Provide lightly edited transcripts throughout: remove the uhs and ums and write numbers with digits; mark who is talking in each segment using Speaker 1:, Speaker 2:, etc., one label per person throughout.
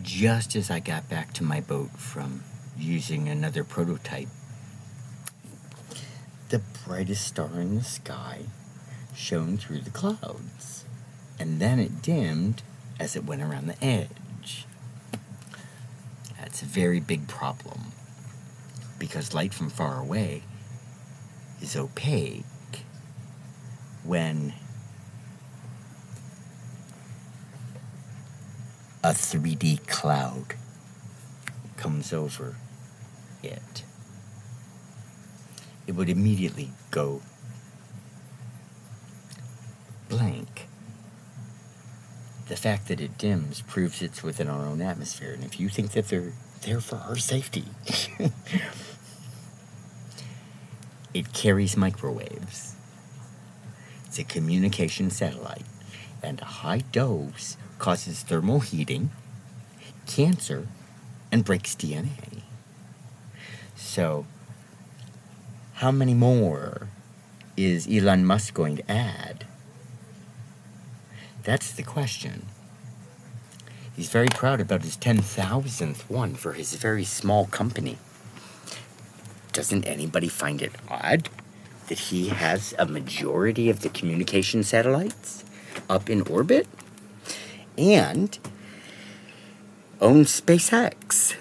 Speaker 1: just as I got back to my boat from using another prototype, the brightest star in the sky shone through the clouds, and then it dimmed as it went around the edge. That's a very big problem, because light from far away is opaque when a 3D cloud comes over it. It would immediately go blank. The fact that it dims proves it's within our own atmosphere, and if you think that they're there for our safety, it carries microwaves. It's a communication satellite, and a high dose causes thermal heating, cancer, and breaks DNA. So, how many more is Elon Musk going to add? That's the question. He's very proud about his 10,000th one for his very small company. Doesn't anybody find it odd that he has a majority of the communication satellites up in orbit and owns SpaceX?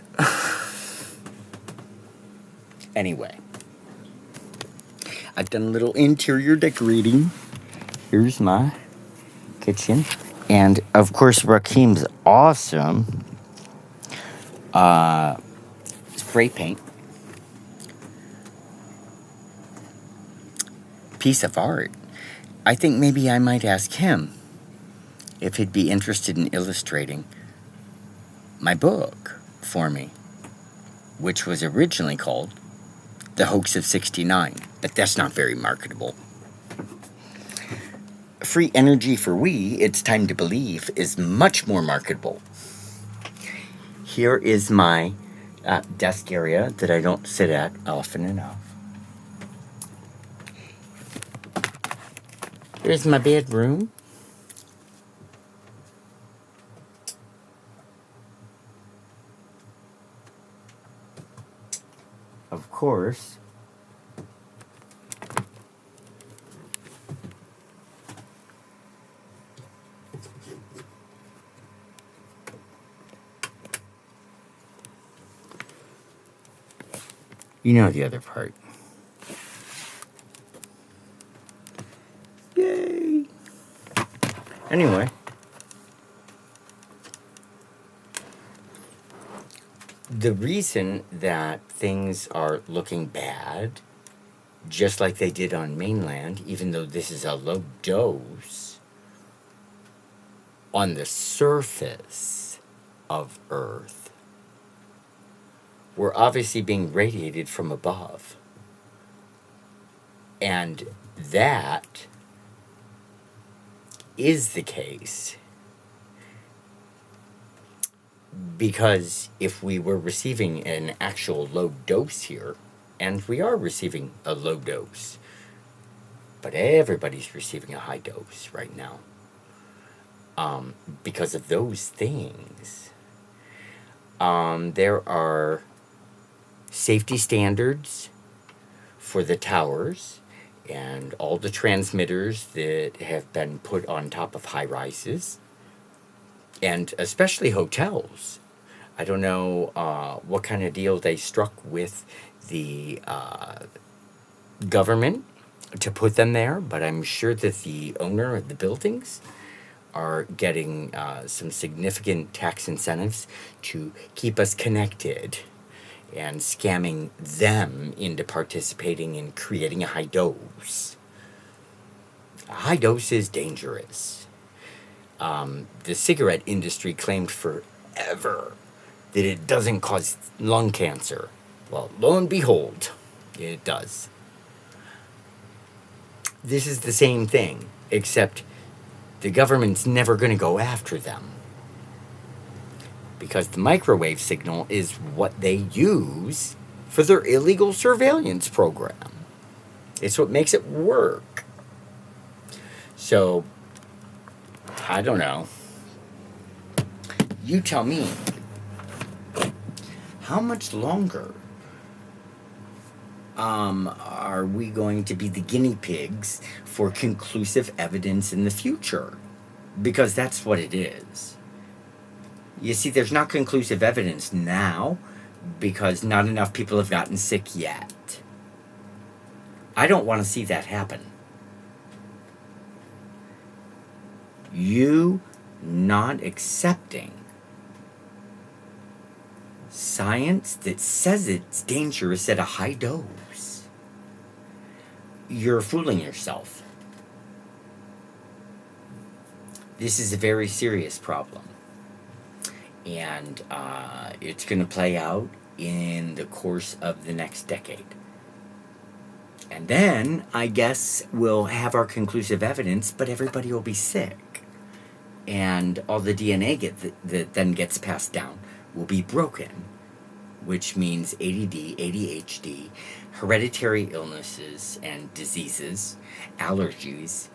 Speaker 1: Anyway, I've done a little interior decorating. Here's my kitchen. And, of course, Rakeem's awesome spray paint. Piece of art. I think maybe I might ask him if he'd be interested in illustrating my book for me, which was originally called The Hoax of 69, but that's not very marketable. Free Energy for We, It's Time to Believe, is much more marketable. Here is my desk area that I don't sit at often enough. Here's my bedroom. Of course, you know the other part. Yay! Anyway, the reason that things are looking bad, just like they did on mainland, even though this is a low dose, on the surface of Earth, we're obviously being radiated from above. And that is the case because if we were receiving an actual low dose here, and we are receiving a low dose, but everybody's receiving a high dose right now because of those things. There are safety standards for the towers and all the transmitters that have been put on top of high rises, and especially hotels. I don't know what kind of deal they struck with the government to put them there, but I'm sure that the owner of the buildings are getting some significant tax incentives to keep us connected and scamming them into participating in creating a high dose. A high dose is dangerous. The cigarette industry claimed forever that it doesn't cause lung cancer. Well, lo and behold, it does. This is the same thing, except the government's never going to go after them, because the microwave signal is what they use for their illegal surveillance program. It's what makes it work. So, I don't know. You tell me, How much longer are we going to be the guinea pigs for conclusive evidence in the future? Because that's what it is. You see, there's not conclusive evidence now because not enough people have gotten sick yet. I don't want to see that happen. You not accepting science that says it's dangerous at a high dose, you're fooling yourself. This is a very serious problem. And it's going to play out in the course of the next decade. And then, I guess, we'll have our conclusive evidence, but everybody will be sick. And all the DNA that then gets passed down will be broken, which means ADD, ADHD, hereditary illnesses and diseases, allergies,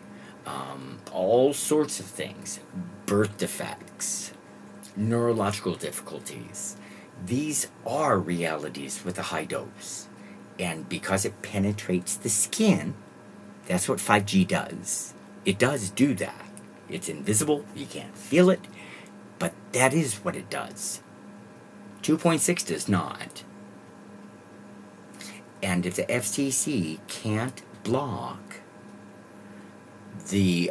Speaker 1: all sorts of things, birth defects, neurological difficulties. These are realities with a high dose. And because it penetrates the skin, that's what 5G does. It does do that. It's invisible, you can't feel it, but that is what it does. 2.6 does not. And if the FCC can't block the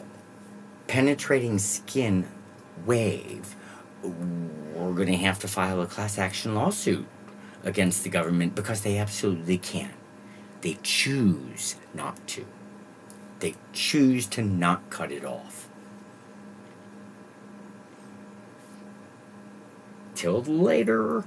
Speaker 1: penetrating skin wave, we're going to have to file a class action lawsuit against the government because they absolutely can't. They choose not to. They choose to not cut it off. Till later.